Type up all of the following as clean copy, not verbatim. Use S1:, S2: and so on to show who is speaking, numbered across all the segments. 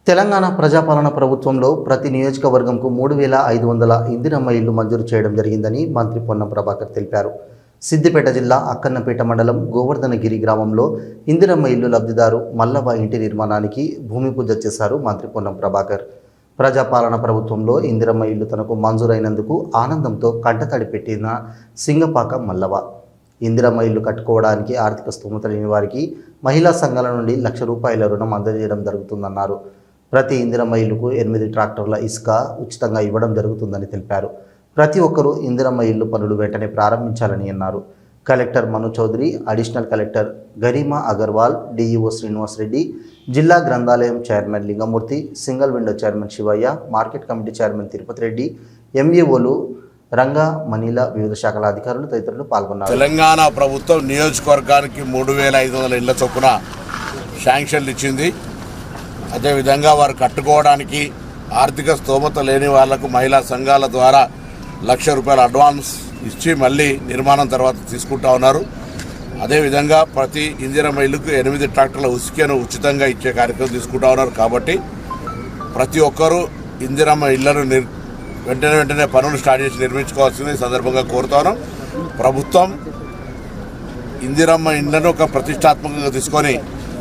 S1: తెలంగాణ ప్రజాపాలన ప్రభుత్వంలో ప్రతి నియోజకవర్గంకు 3,500 ఇందిరమ్మ ఇళ్లు మంజూరు చేయడం జరిగిందని మంత్రి పొన్నం ప్రభాకర్ తెలిపారు. సిద్దిపేట జిల్లా అక్కన్నపేట మండలం గోవర్ధనగిరి గ్రామంలో ఇందిరమ్మ ఇల్లు లబ్ధిదారు మల్లవ ఇంటి నిర్మాణానికి భూమి పూజ చేశారు మంత్రి పొన్నం ప్రభాకర్. ప్రజాపాలన ప్రభుత్వంలో ఇందిరమ్మ ఇల్లు తనకు మంజూరైనందుకు ఆనందంతో కంటతడి పెట్టిన సింగపాక మల్లవ. ఇందిరమ్మ ఇల్లు కట్టుకోవడానికి ఆర్థిక స్తోమత లేని వారికి మహిళా సంఘాల నుండి ₹1,00,000 రుణం అందజేయడం జరుగుతుందన్నారు. ప్రతి ఇందిరమ్మ ఇల్లుకు 8 ట్రాక్టర్ల ఇసుక ఉచితంగా ఇవ్వడం జరుగుతుందని తెలిపారు. ప్రతి ఒక్కరూ ఇందిరమ్మ ఇల్లు పనులు వెంటనే ప్రారంభించాలని అన్నారు. Collector Manu Chaudhary, additional collector Garima Agarwal, DEO Srinivas Reddy, జిల్లా గ్రంథాలయం chairman Lingamurthy, single window chairman Shivayya, market committee chairman Tirupati Reddy, ఎంఈఓలు రంగా, మనీల, వివిధ శాఖల అధికారులు తదితరులు పాల్గొన్నారు.
S2: తెలంగాణ ప్రభుత్వం నియోజకవర్గానికి 3,500 ఇళ్ల చొప్పున శాంక్షన్లు ఇచ్చింది. అదేవిధంగా వారు కట్టుకోవడానికి ఆర్థిక స్తోమత లేని వాళ్లకు మహిళా సంఘాల ద్వారా ₹1,00,000 అడ్వాన్స్ ఇచ్చి మళ్ళీ నిర్మాణం తర్వాత తీసుకుంటా ఉన్నారు. అదేవిధంగా ప్రతి ఇందిరమ్మ ఇల్లుకు 8 ట్రాక్టర్ల ఉసుకను ఉచితంగా ఇచ్చే కార్యక్రమం తీసుకుంటా ఉన్నారు. కాబట్టి ప్రతి ఒక్కరూ ఇందిరమ్మ ఇళ్లను వెంటనే పనులు స్టార్ట్ చేసి నిర్మించుకోవాల్సింది సందర్భంగా కోరుతాను. ప్రభుత్వం ఇందిరమ్మ ఇళ్లను ఒక ప్రతిష్టాత్మకంగా తీసుకొని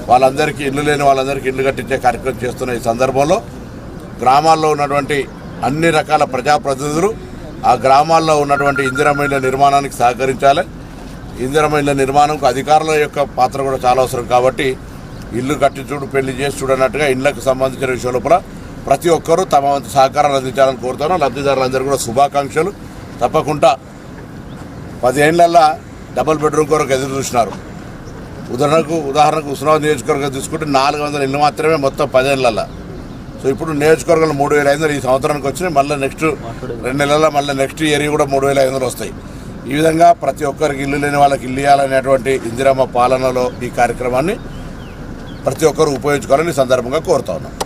S2: వాళ్ళందరికీ ఇల్లు లేని వాళ్ళందరికీ ఇల్లు కట్టించే కార్యక్రమం చేస్తున్న ఈ సందర్భంలో గ్రామాల్లో ఉన్నటువంటి అన్ని రకాల ప్రజాప్రతినిధులు ఆ గ్రామాల్లో ఉన్నటువంటి ఇందిరమ్మ ఇళ్ల నిర్మాణానికి సహకరించాలి. ఇందిరమ్మ ఇళ్ల నిర్మాణంకు అధికారుల యొక్క పాత్ర కూడా చాలా అవసరం. కాబట్టి ఇల్లు కట్టి చూడు పెళ్లి చేసి చూడనట్టుగా ఇళ్లకు సంబంధించిన విషయంలో కూడా ప్రతి ఒక్కరూ తమ వంతు సహకారాలు అందించాలని కోరుతాను. లబ్ధిదారులందరూ కూడా శుభాకాంక్షలు. తప్పకుండా 10 ఏళ్లలో డబుల్ బెడ్రూమ్ కొరకు ఎదురు చూసినారు. ఉదాహరణకు ఉస్మానాబాద్ నియోజకవర్గం తీసుకుంటే 400 ఇళ్ళు మాత్రమే మొత్తం 10 ఏళ్లలో. సో ఇప్పుడు నియోజకవర్గంలో 3,500 ఈ సంవత్సరానికి వచ్చినాయి. మళ్ళీ నెక్స్ట్ 2 నెలల్లో మళ్ళీ నెక్స్ట్ ఇయర్ కూడా 3,500 వస్తాయి. ఈ విధంగా ప్రతి ఒక్కరికి ఇల్లు లేని వాళ్ళకి ఇల్లు ఇవ్వాలనేటువంటి ఇందిరమ్మ పాలనలో ఈ కార్యక్రమాన్ని ప్రతి ఒక్కరు ఉపయోగించుకోవాలని సందర్భంగా కోరుతా ఉన్నాం.